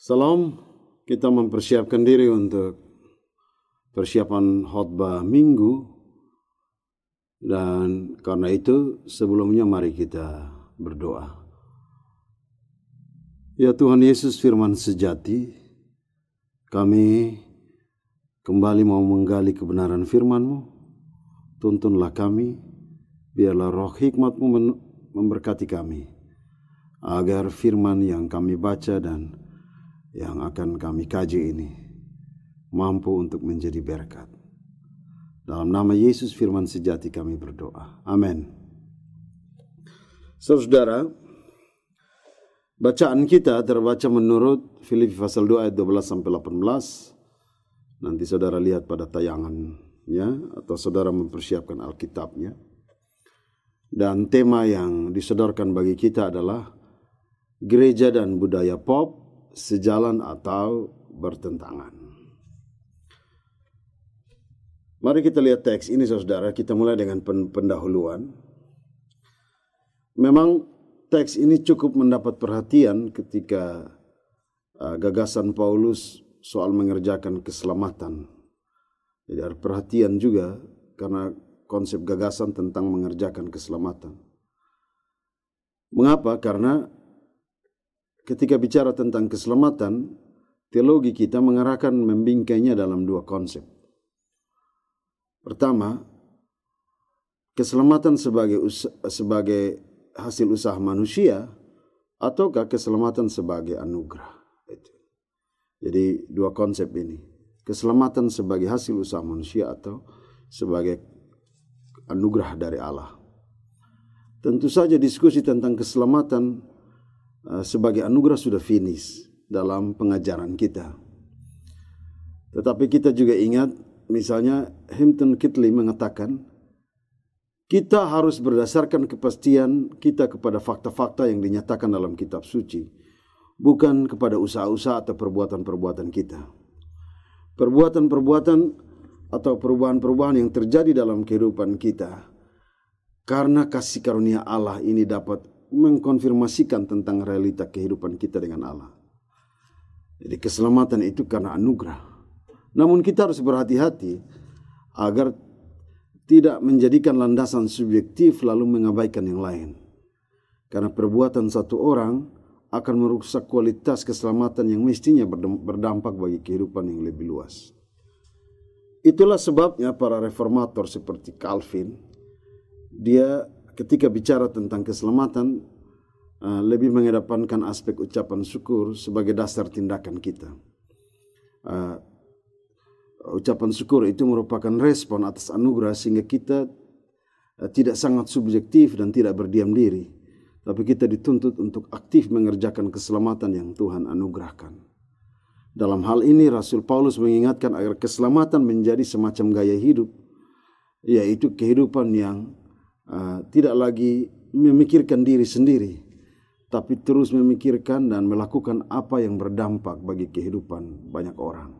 Salam, kita mempersiapkan diri untuk persiapan khotbah minggu, dan karena itu sebelumnya mari kita berdoa. Ya Tuhan Yesus firman sejati, kami kembali mau menggali kebenaran firman-Mu. Tuntunlah kami, biarlah roh hikmat-Mu memberkati kami, agar firman yang kami baca dan yang akan kami kaji ini mampu untuk menjadi berkat. Dalam nama Yesus firman sejati kami berdoa. Amin. Saudara, bacaan kita terbaca menurut Filipi pasal 2 ayat 12-18. Nanti saudara lihat pada tayangannya atau saudara mempersiapkan Alkitabnya. Dan tema yang disodorkan bagi kita adalah gereja dan budaya pop, sejalan atau bertentangan. Mari kita lihat teks ini saudara, kita mulai dengan pendahuluan. Memang teks ini cukup mendapat perhatian ketika gagasan Paulus soal mengerjakan keselamatan. Jadi ada perhatian juga karena konsep gagasan tentang mengerjakan keselamatan. Mengapa? Karena ketika bicara tentang keselamatan, teologi kita mengarahkan membingkainya dalam dua konsep. Pertama, keselamatan sebagai hasil usaha manusia, ataukah keselamatan sebagai anugerah. Jadi dua konsep ini, keselamatan sebagai hasil usaha manusia atau sebagai anugerah dari Allah. Tentu saja diskusi tentang keselamatan sebagai anugerah sudah finish dalam pengajaran kita. Tetapi kita juga ingat, misalnya Hampton Kitley mengatakan, kita harus berdasarkan kepastian kita kepada fakta-fakta yang dinyatakan dalam kitab suci, bukan kepada usaha-usaha atau perbuatan-perbuatan kita. Perbuatan-perbuatan atau perubahan-perubahan yang terjadi dalam kehidupan kita, karena kasih karunia Allah ini dapat mengkonfirmasikan tentang realita kehidupan kita dengan Allah. Jadi keselamatan itu karena anugerah. Namun kita harus berhati-hati agar tidak menjadikan landasan subjektif lalu mengabaikan yang lain. Karena perbuatan satu orang akan merusak kualitas keselamatan yang mestinya berdampak bagi kehidupan yang lebih luas. Itulah sebabnya para reformator seperti Calvin, dia ketika bicara tentang keselamatan, lebih mengedepankan aspek ucapan syukur sebagai dasar tindakan kita. Ucapan syukur itu merupakan respon atas anugerah, sehingga kita tidak sangat subjektif dan tidak berdiam diri, tapi kita dituntut untuk aktif mengerjakan keselamatan yang Tuhan anugerahkan. Dalam hal ini Rasul Paulus mengingatkan agar keselamatan menjadi semacam gaya hidup, yaitu kehidupan yang tidak lagi memikirkan diri sendiri, tapi terus memikirkan dan melakukan apa yang berdampak bagi kehidupan banyak orang.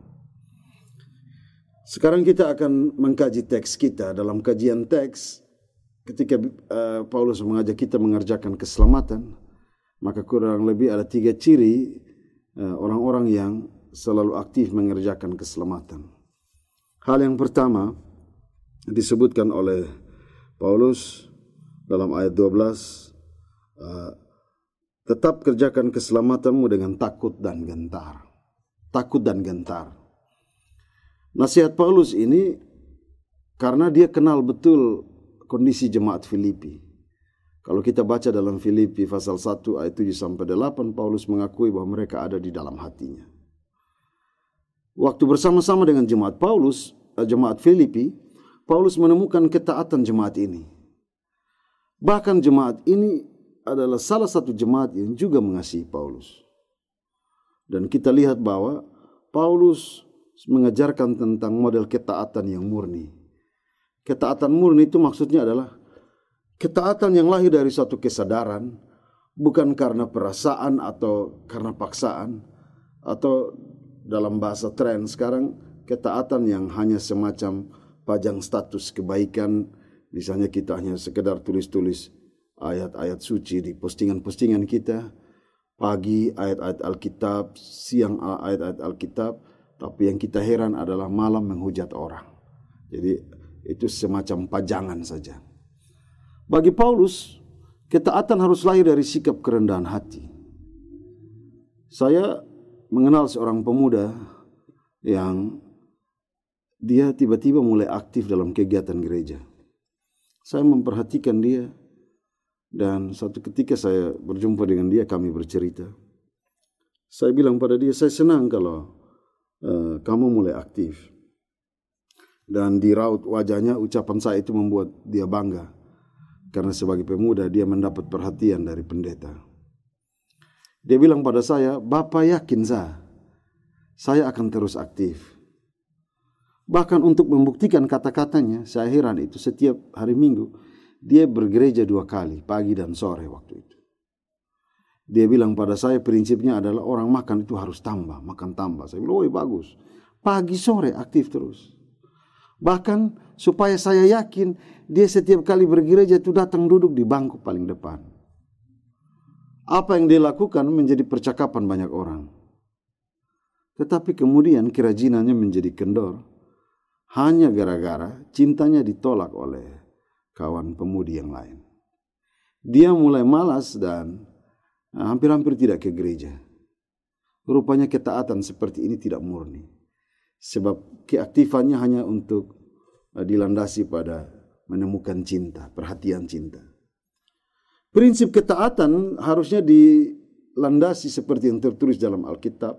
Sekarang kita akan mengkaji teks kita. Dalam kajian teks, ketika Paulus mengajak kita mengerjakan keselamatan, maka kurang lebih ada 3 ciri orang-orang yang selalu aktif mengerjakan keselamatan. Hal yang pertama disebutkan oleh Paulus dalam ayat 12, tetap kerjakan keselamatanmu dengan takut dan gentar. Takut dan gentar. Nasihat Paulus ini karena dia kenal betul kondisi jemaat Filipi. Kalau kita baca dalam Filipi pasal 1 ayat 7-8, Paulus mengakui bahwa mereka ada di dalam hatinya. Waktu bersama-sama dengan jemaat Filipi, Paulus menemukan ketaatan jemaat ini. Bahkan jemaat ini adalah salah satu jemaat yang juga mengasihi Paulus. Dan kita lihat bahwa Paulus mengajarkan tentang model ketaatan yang murni. Ketaatan murni itu maksudnya adalah ketaatan yang lahir dari suatu kesadaran, bukan karena perasaan atau karena paksaan, atau dalam bahasa tren sekarang, ketaatan yang hanya semacam pajang status kebaikan. Misalnya kita hanya sekedar tulis-tulis ayat-ayat suci di postingan-postingan kita, Pagi ayat-ayat Alkitab, siang ayat-ayat Alkitab, tapi yang kita heran adalah malam menghujat orang. Jadi itu semacam pajangan saja. Bagi Paulus, ketaatan harus lahir dari sikap kerendahan hati. Saya mengenal seorang pemuda yang dia tiba-tiba mulai aktif dalam kegiatan gereja. Saya memperhatikan dia, dan suatu ketika saya berjumpa dengan dia, kami bercerita. Saya bilang pada dia, saya senang kalau kamu mulai aktif. Dan di raut wajahnya ucapan saya itu membuat dia bangga. Karena sebagai pemuda dia mendapat perhatian dari pendeta. Dia bilang pada saya, Bapak yakin saya akan terus aktif. Bahkan untuk membuktikan kata-katanya, saya heran itu setiap hari Minggu, dia bergereja 2 kali, pagi dan sore waktu itu. Dia bilang pada saya, prinsipnya adalah orang makan itu harus tambah, makan tambah. Saya bilang, bagus. Pagi sore aktif terus. Bahkan supaya saya yakin, dia setiap kali bergereja itu datang duduk di bangku paling depan. Apa yang dia lakukan menjadi percakapan banyak orang. Tetapi kemudian kerajinannya menjadi kendor. Hanya gara-gara cintanya ditolak oleh kawan pemudi yang lain. Dia mulai malas dan hampir-hampir tidak ke gereja. Rupanya ketaatan seperti ini tidak murni. Sebab keaktifannya hanya untuk dilandasi pada menemukan cinta, perhatian cinta. Prinsip ketaatan harusnya dilandasi seperti yang tertulis dalam Alkitab.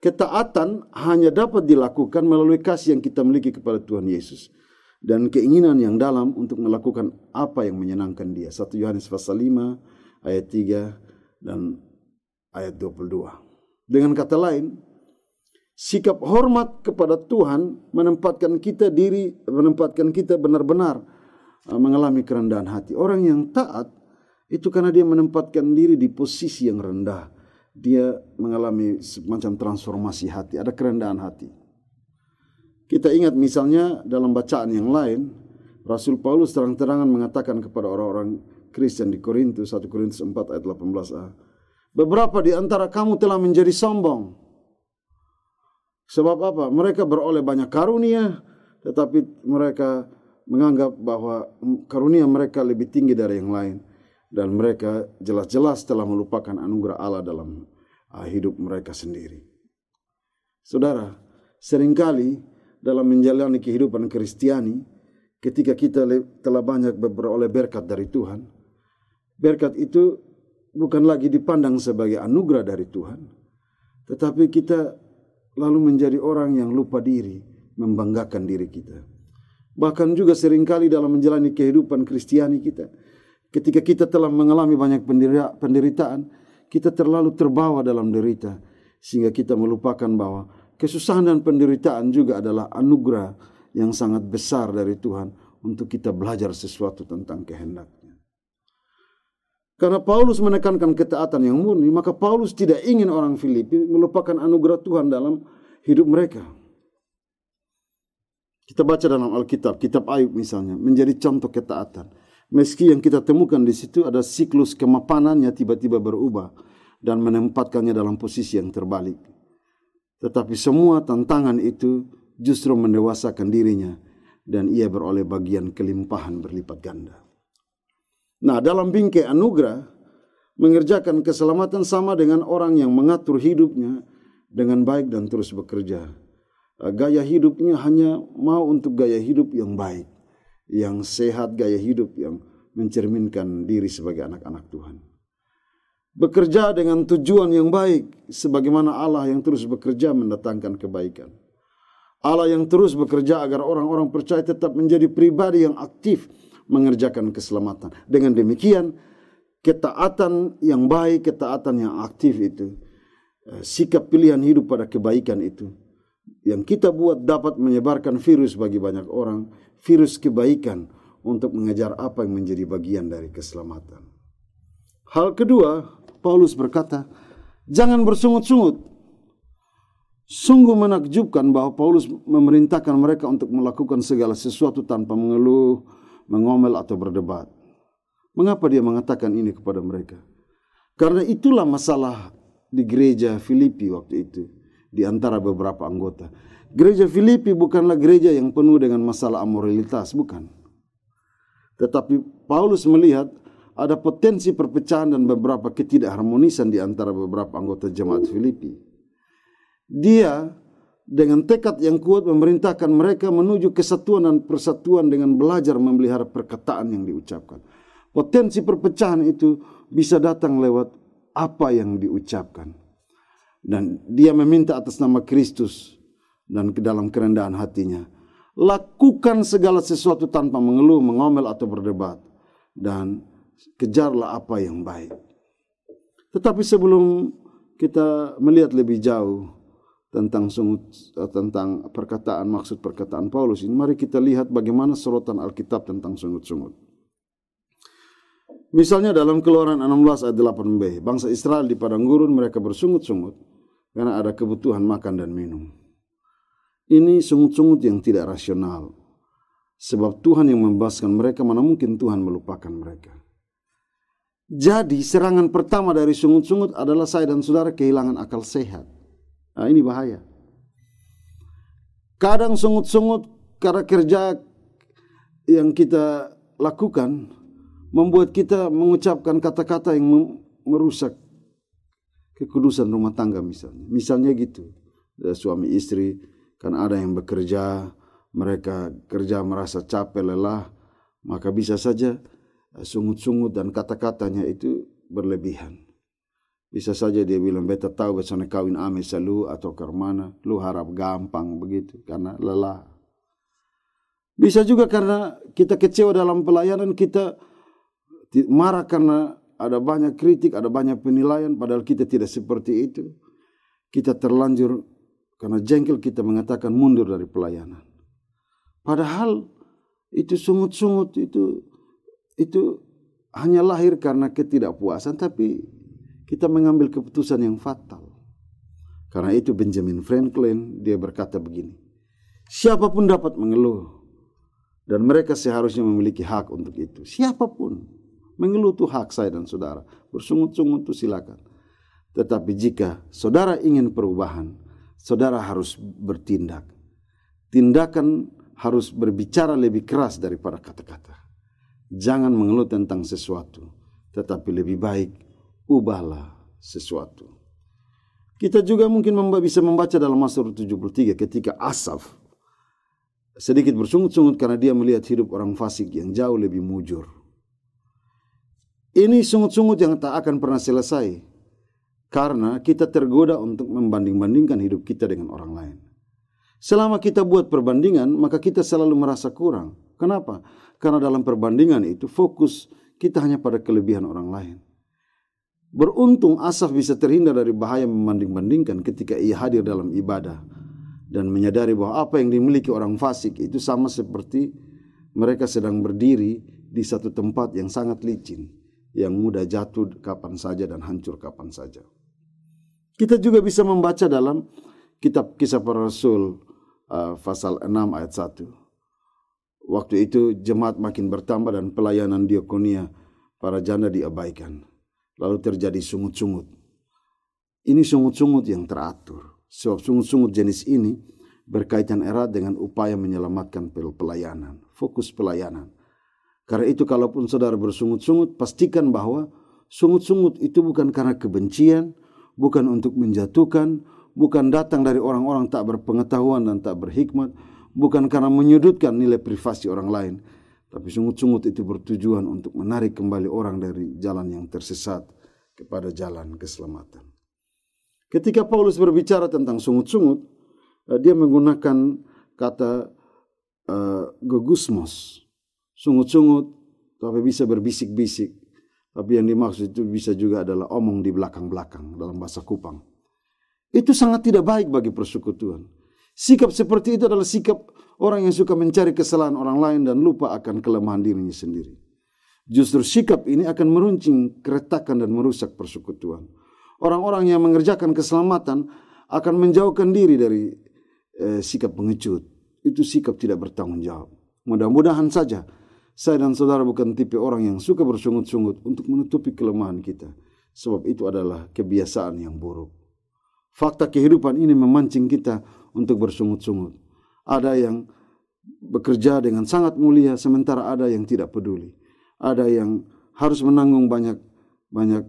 Ketaatan hanya dapat dilakukan melalui kasih yang kita miliki kepada Tuhan Yesus. Dan keinginan yang dalam untuk melakukan apa yang menyenangkan dia. 1 Yohanes pasal 5 ayat 3 dan ayat 22. Dengan kata lain, sikap hormat kepada Tuhan menempatkan kita benar-benar mengalami kerendahan hati. Orang yang taat itu karena dia menempatkan diri di posisi yang rendah. Dia mengalami semacam transformasi hati, ada kerendahan hati. Kita ingat misalnya dalam bacaan yang lain, Rasul Paulus terang-terangan mengatakan kepada orang-orang Kristen di Korintus, 1 Korintus 4 ayat 18a, beberapa di antara kamu telah menjadi sombong. Sebab apa? Mereka beroleh banyak karunia, tetapi mereka menganggap bahwa karunia mereka lebih tinggi dari yang lain. Dan mereka jelas-jelas telah melupakan anugerah Allah dalam hidup mereka sendiri. Saudara, seringkali dalam menjalani kehidupan Kristiani, ketika kita telah banyak beroleh berkat dari Tuhan, berkat itu bukan lagi dipandang sebagai anugerah dari Tuhan, tetapi kita lalu menjadi orang yang lupa diri, membanggakan diri kita. Bahkan juga seringkali dalam menjalani kehidupan Kristiani kita, ketika kita telah mengalami banyak penderitaan, kita terlalu terbawa dalam derita, sehingga kita melupakan bahwa kesusahan dan penderitaan juga adalah anugerah yang sangat besar dari Tuhan untuk kita belajar sesuatu tentang kehendak-Nya. Karena Paulus menekankan ketaatan yang murni, maka Paulus tidak ingin orang Filipi melupakan anugerah Tuhan dalam hidup mereka. Kita baca dalam Alkitab, kitab Ayub misalnya, menjadi contoh ketaatan. Meski yang kita temukan di situ ada siklus kemapanannya tiba-tiba berubah dan menempatkannya dalam posisi yang terbalik. Tetapi semua tantangan itu justru mendewasakan dirinya dan ia beroleh bagian kelimpahan berlipat ganda. Nah, dalam bingkai anugerah, mengerjakan keselamatan sama dengan orang yang mengatur hidupnya dengan baik dan terus bekerja. Gaya hidupnya hanya mau untuk gaya hidup yang baik, yang sehat, gaya hidup yang mencerminkan diri sebagai anak-anak Tuhan. Bekerja dengan tujuan yang baik, sebagaimana Allah yang terus bekerja mendatangkan kebaikan. Allah yang terus bekerja agar orang-orang percaya tetap menjadi pribadi yang aktif mengerjakan keselamatan. Dengan demikian, ketaatan yang baik, ketaatan yang aktif itu, sikap pilihan hidup pada kebaikan itu, yang kita buat dapat menyebarkan virus bagi banyak orang, virus kebaikan untuk mengejar apa yang menjadi bagian dari keselamatan. Hal kedua, Paulus berkata, jangan bersungut-sungut. Sungguh menakjubkan bahwa Paulus memerintahkan mereka untuk melakukan segala sesuatu tanpa mengeluh, mengomel atau berdebat. Mengapa dia mengatakan ini kepada mereka? Karena itulah masalah di gereja Filipi waktu itu, di antara beberapa anggota. Gereja Filipi bukanlah gereja yang penuh dengan masalah amoralitas, bukan. Tetapi Paulus melihat ada potensi perpecahan dan beberapa ketidakharmonisan di antara beberapa anggota jemaat Filipi. Dia dengan tekad yang kuat memerintahkan mereka menuju kesatuan dan persatuan dengan belajar memelihara perkataan yang diucapkan. Potensi perpecahan itu bisa datang lewat apa yang diucapkan. Dan dia meminta atas nama Kristus dan ke dalam kerendahan hatinya, lakukan segala sesuatu tanpa mengeluh, mengomel atau berdebat, dan kejarlah apa yang baik. Tetapi sebelum kita melihat lebih jauh tentang perkataan, maksud perkataan Paulus ini, mari kita lihat bagaimana sorotan Alkitab tentang sungut-sungut. Misalnya dalam Keluaran 16 ayat 8b, bangsa Israel di padang gurun mereka bersungut-sungut karena ada kebutuhan makan dan minum. Ini sungut-sungut yang tidak rasional. Sebab Tuhan yang membebaskan mereka, mana mungkin Tuhan melupakan mereka. Jadi serangan pertama dari sungut-sungut adalah saya dan saudara kehilangan akal sehat. Nah, ini bahaya. Kadang sungut-sungut karena kerja yang kita lakukan membuat kita mengucapkan kata-kata yang merusak kekudusan rumah tangga misalnya. Misalnya gitu, suami istri, kan ada yang bekerja, mereka kerja merasa capek, lelah, maka bisa saja sungut-sungut dan kata-katanya itu berlebihan. Bisa saja dia bilang, beta tahu besok kawin ame selalu atau kermana, lu harap gampang begitu karena lelah. Bisa juga karena kita kecewa dalam pelayanan, kita marah karena ada banyak kritik, ada banyak penilaian, padahal kita tidak seperti itu. Kita terlanjur karena jengkel kita mengatakan mundur dari pelayanan. Padahal itu sungut-sungut itu hanya lahir karena ketidakpuasan, tapi kita mengambil keputusan yang fatal. Karena itu Benjamin Franklin dia berkata begini, siapapun dapat mengeluh dan mereka seharusnya memiliki hak untuk itu. Siapapun. Mengeluh itu hak saya dan saudara. Bersungut-sungut itu silakan. Tetapi jika saudara ingin perubahan, saudara harus bertindak. Tindakan harus berbicara lebih keras daripada kata-kata. Jangan mengeluh tentang sesuatu, tetapi lebih baik ubahlah sesuatu. Kita juga mungkin bisa membaca dalam Mazmur 73 ketika Asaf sedikit bersungut-sungut karena dia melihat hidup orang fasik yang jauh lebih mujur. Ini sungut-sungut yang tak akan pernah selesai karena kita tergoda untuk membanding-bandingkan hidup kita dengan orang lain. Selama kita buat perbandingan, maka kita selalu merasa kurang. Kenapa? Karena dalam perbandingan itu fokus kita hanya pada kelebihan orang lain. Beruntung Asaf bisa terhindar dari bahaya membanding-bandingkan ketika ia hadir dalam ibadah dan menyadari bahwa apa yang dimiliki orang fasik itu sama seperti mereka sedang berdiri di satu tempat yang sangat licin, yang mudah jatuh kapan saja dan hancur kapan saja. Kita juga bisa membaca dalam kitab Kisah Para Rasul pasal 6 ayat 1. Waktu itu jemaat makin bertambah dan pelayanan diakonia para janda diabaikan. Lalu terjadi sungut-sungut. Ini sungut-sungut yang teratur. Sebab sungut-sungut jenis ini berkaitan erat dengan upaya menyelamatkan pelayanan, fokus pelayanan. Karena itu kalaupun saudara bersungut-sungut, pastikan bahwa sungut-sungut itu bukan karena kebencian, bukan untuk menjatuhkan, bukan datang dari orang-orang tak berpengetahuan dan tak berhikmat, bukan karena menyudutkan nilai privasi orang lain, tapi sungut-sungut itu bertujuan untuk menarik kembali orang dari jalan yang tersesat kepada jalan keselamatan. Ketika Paulus berbicara tentang sungut-sungut, dia menggunakan kata gogusmos. Sungut-sungut, tapi bisa berbisik-bisik. Tapi yang dimaksud itu bisa juga adalah omong di belakang-belakang dalam bahasa Kupang. Itu sangat tidak baik bagi persekutuan. Sikap seperti itu adalah sikap orang yang suka mencari kesalahan orang lain dan lupa akan kelemahan dirinya sendiri. Justru sikap ini akan meruncing, keretakan dan merusak persekutuan. Orang-orang yang mengerjakan keselamatan akan menjauhkan diri dari sikap pengecut. Itu sikap tidak bertanggung jawab. Mudah-mudahan saja saya dan saudara bukan tipe orang yang suka bersungut-sungut untuk menutupi kelemahan kita. sebab itu adalah kebiasaan yang buruk. Fakta kehidupan ini memancing kita untuk bersungut-sungut. Ada yang bekerja dengan sangat mulia, sementara ada yang tidak peduli. Ada yang harus menanggung banyak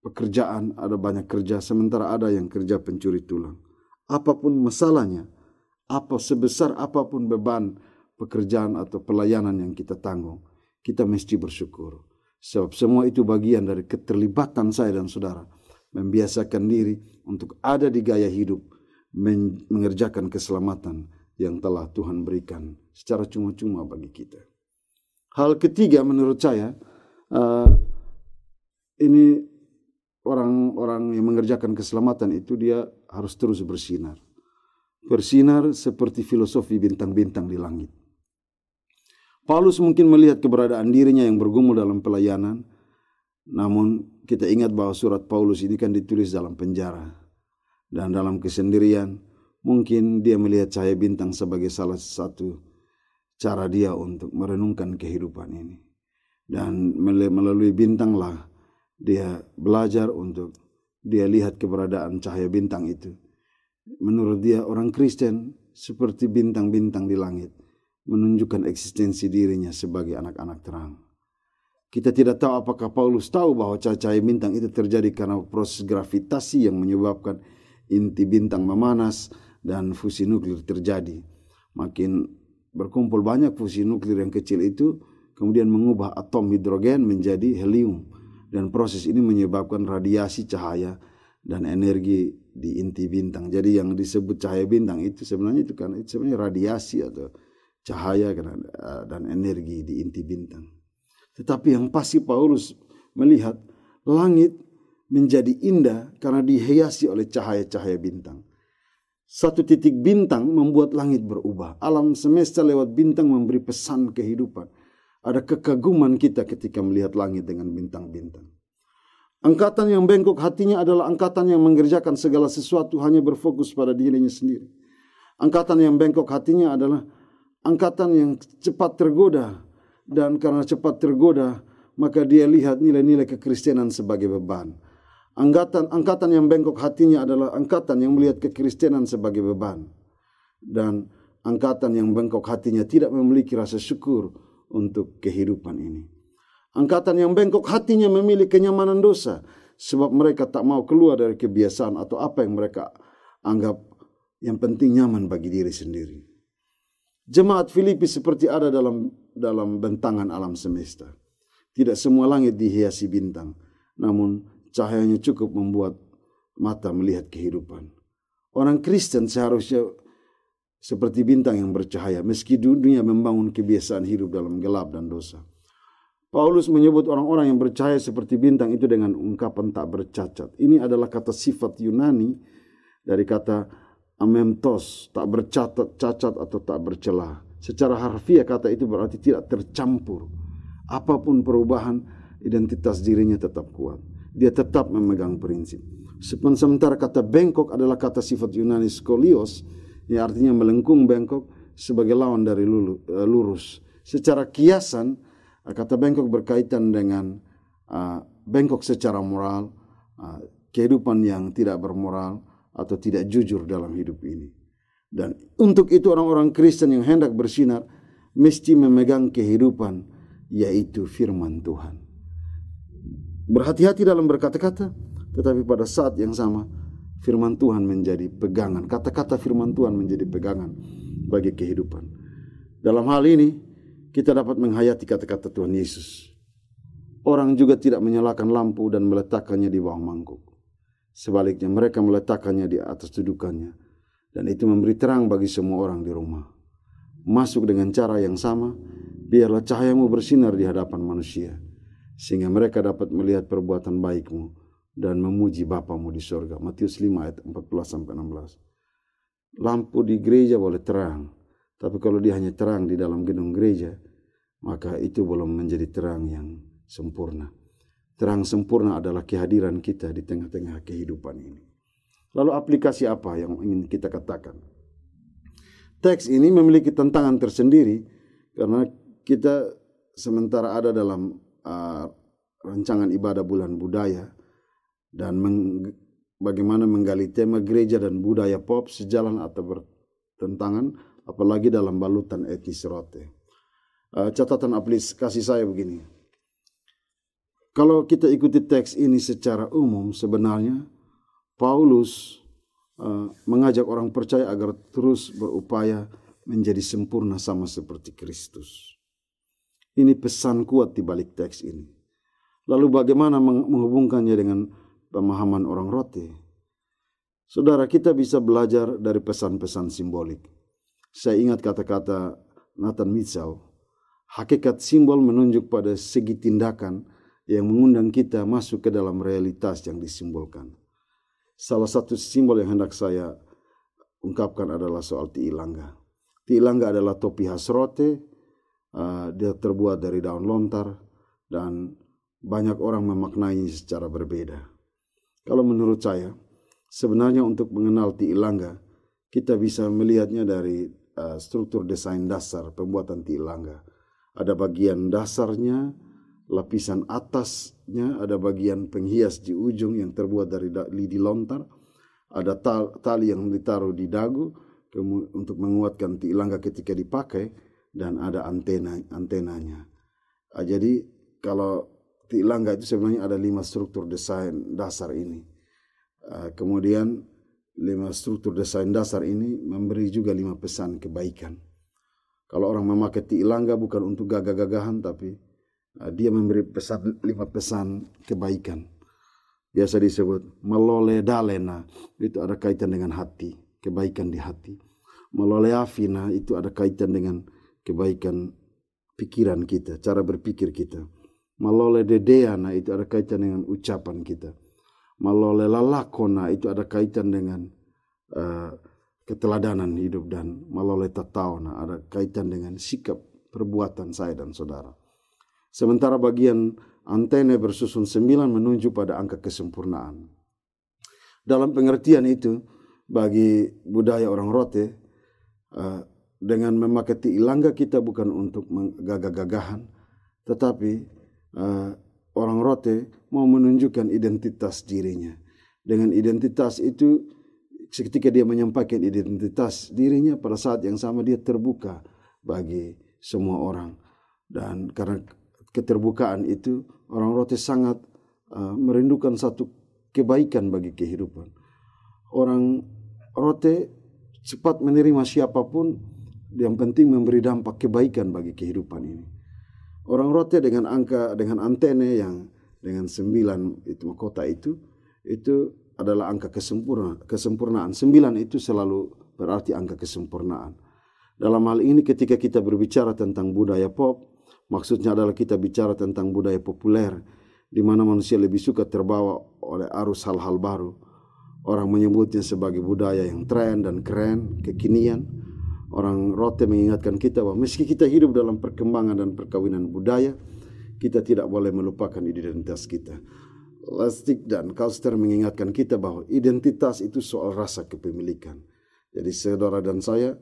pekerjaan, ada banyak kerja, sementara ada yang kerja pencuri tulang. Apapun masalahnya, sebesar apapun beban pekerjaan atau pelayanan yang kita tanggung, kita mesti bersyukur. Sebab semua itu bagian dari keterlibatan saya dan saudara, membiasakan diri untuk ada di gaya hidup, mengerjakan keselamatan yang telah Tuhan berikan secara cuma-cuma bagi kita. Hal ketiga menurut saya, ini orang-orang yang mengerjakan keselamatan itu dia harus terus bersinar. Bersinar seperti filosofi bintang-bintang di langit. Paulus mungkin melihat keberadaan dirinya yang bergumul dalam pelayanan, namun kita ingat bahwa surat Paulus ini kan ditulis dalam penjara. Dan dalam kesendirian, mungkin dia melihat cahaya bintang sebagai salah satu cara dia untuk merenungkan kehidupan ini. Dan melalui bintanglah dia belajar untuk dia lihat keberadaan cahaya bintang itu. Menurut dia orang Kristen seperti bintang-bintang di langit, menunjukkan eksistensi dirinya sebagai anak-anak terang. Kita tidak tahu apakah Paulus tahu bahwa cahaya bintang itu terjadi karena proses gravitasi yang menyebabkan inti bintang memanas dan fusi nuklir terjadi. Makin berkumpul banyak fusi nuklir yang kecil itu, kemudian mengubah atom hidrogen menjadi helium. Dan proses ini menyebabkan radiasi cahaya dan energi di inti bintang. Jadi yang disebut cahaya bintang itu sebenarnya radiasi atau cahaya dan energi di inti bintang. Tetapi yang pasti Paulus melihat langit menjadi indah karena dihiasi oleh cahaya-cahaya bintang. Satu titik bintang membuat langit berubah. Alam semesta lewat bintang memberi pesan kehidupan. Ada kekaguman kita ketika melihat langit dengan bintang-bintang. Angkatan yang bengkok hatinya adalah angkatan yang mengerjakan segala sesuatu hanya berfokus pada dirinya sendiri. Angkatan yang bengkok hatinya adalah angkatan yang cepat tergoda. Dan karena cepat tergoda, maka dia lihat nilai-nilai kekristenan sebagai beban. Angkatan yang bengkok hatinya adalah angkatan yang melihat kekristenan sebagai beban. Dan angkatan yang bengkok hatinya tidak memiliki rasa syukur untuk kehidupan ini. Angkatan yang bengkok hatinya memilih kenyamanan dosa, sebab mereka tak mau keluar dari kebiasaan atau apa yang mereka anggap yang penting nyaman bagi diri sendiri. Jemaat Filipi seperti ada dalam bentangan alam semesta. Tidak semua langit dihiasi bintang, namun cahayanya cukup membuat mata melihat kehidupan. Orang Kristen seharusnya seperti bintang yang bercahaya, meski dunia membangun kebiasaan hidup dalam gelap dan dosa. Paulus menyebut orang-orang yang bercahaya seperti bintang itu dengan ungkapan tak bercacat. Ini adalah kata sifat Yunani dari kata amemtos, tak bercacat, cacat atau tak bercelah. Secara harfiah kata itu berarti tidak tercampur. Apapun perubahan, identitas dirinya tetap kuat. Dia tetap memegang prinsip. Sementara kata bengkok adalah kata sifat Yunani skolios, yang artinya melengkung bengkok sebagai lawan dari lurus. Secara kiasan, kata bengkok berkaitan dengan bengkok secara moral, kehidupan yang tidak bermoral, atau tidak jujur dalam hidup ini. Dan untuk itu orang-orang Kristen yang hendak bersinar mesti memegang kehidupan, yaitu firman Tuhan. Berhati-hati dalam berkata-kata, tetapi pada saat yang sama firman Tuhan menjadi pegangan. Kata-kata firman Tuhan menjadi pegangan bagi kehidupan. Dalam hal ini kita dapat menghayati kata-kata Tuhan Yesus. Orang juga tidak menyalakan lampu dan meletakkannya di bawah mangkuk. Sebaliknya mereka meletakkannya di atas dudukannya, dan itu memberi terang bagi semua orang di rumah. Masuk dengan cara yang sama, biarlah cahayamu bersinar di hadapan manusia, sehingga mereka dapat melihat perbuatan baikmu dan memuji Bapamu di sorga. Matius 5 ayat 14-16. Lampu di gereja boleh terang, tapi kalau dia hanya terang di dalam gedung gereja, maka itu belum menjadi terang yang sempurna. Terang sempurna adalah kehadiran kita di tengah-tengah kehidupan ini. Lalu aplikasi apa yang ingin kita katakan? Teks ini memiliki tantangan tersendiri karena kita sementara ada dalam rancangan ibadah bulan budaya, dan bagaimana menggali tema gereja dan budaya pop sejalan atau bertentangan, apalagi dalam balutan etnis Rote. Catatan aplikasi saya begini. Kalau kita ikuti teks ini secara umum, sebenarnya Paulus mengajak orang percaya agar terus berupaya menjadi sempurna sama seperti Kristus. Ini pesan kuat di balik teks ini. Lalu bagaimana menghubungkannya dengan pemahaman orang Rote? Saudara, kita bisa belajar dari pesan-pesan simbolik. Saya ingat kata-kata Nathan Mitchell, hakikat simbol menunjuk pada segi tindakan yang mengundang kita masuk ke dalam realitas yang disimbolkan. Salah satu simbol yang hendak saya ungkapkan adalah soal tiilanga. Tiilanga adalah topi khas Rote. Dia terbuat dari daun lontar dan banyak orang memaknainya secara berbeda. Kalau menurut saya, sebenarnya untuk mengenal tiilanga, kita bisa melihatnya dari struktur desain dasar pembuatan tiilanga. Ada bagian dasarnya, lapisan atasnya, ada bagian penghias di ujung yang terbuat dari lidi lontar, ada tali yang ditaruh di dagu untuk menguatkan tiilanga ketika dipakai, dan ada antenanya. Jadi kalau tiilanga itu sebenarnya ada 5 struktur desain dasar ini. Kemudian 5 struktur desain dasar ini memberi juga 5 pesan kebaikan. Kalau orang memakai tiilanga bukan untuk gagah-gagahan, tapi dia memberi 5 pesan kebaikan. Biasa disebut melole dalena, itu ada kaitan dengan hati, kebaikan di hati. Melole afina itu ada kaitan dengan kebaikan pikiran kita, cara berpikir kita. Malole dedeana itu ada kaitan dengan ucapan kita. Malole lalakona itu ada kaitan dengan keteladanan hidup, dan malole tataona ada kaitan dengan sikap perbuatan saya dan saudara. Sementara bagian antene bersusun 9 menunjuk pada angka kesempurnaan. Dalam pengertian itu, bagi budaya orang Rote, dengan memakai tiilanga kita bukan untuk gagah-gagahan, tetapi orang Rote mau menunjukkan identitas dirinya. Dengan identitas itu, ketika dia menyampaikan identitas dirinya, pada saat yang sama dia terbuka bagi semua orang. Dan karena keterbukaan itu, orang Rote sangat merindukan satu kebaikan bagi kehidupan. Orang Rote cepat menerima siapapun, yang penting memberi dampak kebaikan bagi kehidupan ini. Orang Rote dengan antene yang dengan 9 itu mahkota itu adalah angka kesempurnaan. 9 itu selalu berarti angka kesempurnaan. Dalam hal ini ketika kita berbicara tentang budaya pop, maksudnya adalah kita bicara tentang budaya populer, di mana manusia lebih suka terbawa oleh arus hal-hal baru. Orang menyebutnya sebagai budaya yang tren dan keren, kekinian. Orang Rote mengingatkan kita bahwa meski kita hidup dalam perkembangan dan perkawinan budaya, kita tidak boleh melupakan identitas kita. Lustig dan Koester mengingatkan kita bahwa identitas itu soal rasa kepemilikan. Jadi saudara dan saya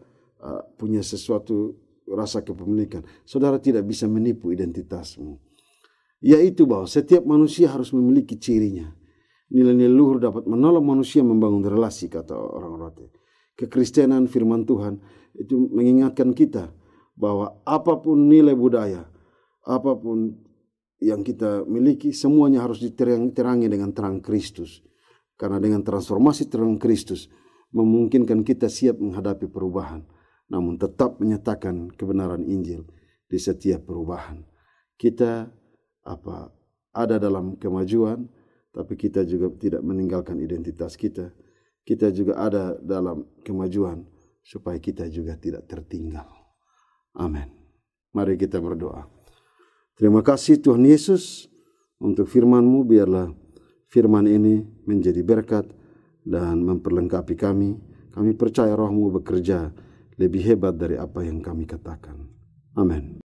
punya sesuatu rasa kepemilikan. Saudara tidak bisa menipu identitasmu. Yaitu bahwa setiap manusia harus memiliki cirinya. Nilai-nilai luhur dapat menolong manusia membangun relasi, kata orang Rote. Kekristenan firman Tuhan itu mengingatkan kita bahwa apapun nilai budaya, apapun yang kita miliki, semuanya harus diterangi dengan terang Kristus. Karena dengan transformasi terang Kristus memungkinkan kita siap menghadapi perubahan, namun tetap menyatakan kebenaran Injil di setiap perubahan. Kita ada dalam kemajuan, tapi kita juga tidak meninggalkan identitas kita. Kita juga ada dalam kemajuan supaya kita juga tidak tertinggal. Amin. Mari kita berdoa. Terima kasih Tuhan Yesus untuk firman-Mu. Biarlah firman ini menjadi berkat dan memperlengkapi kami. Kami percaya Roh-Mu bekerja lebih hebat dari apa yang kami katakan. Amin.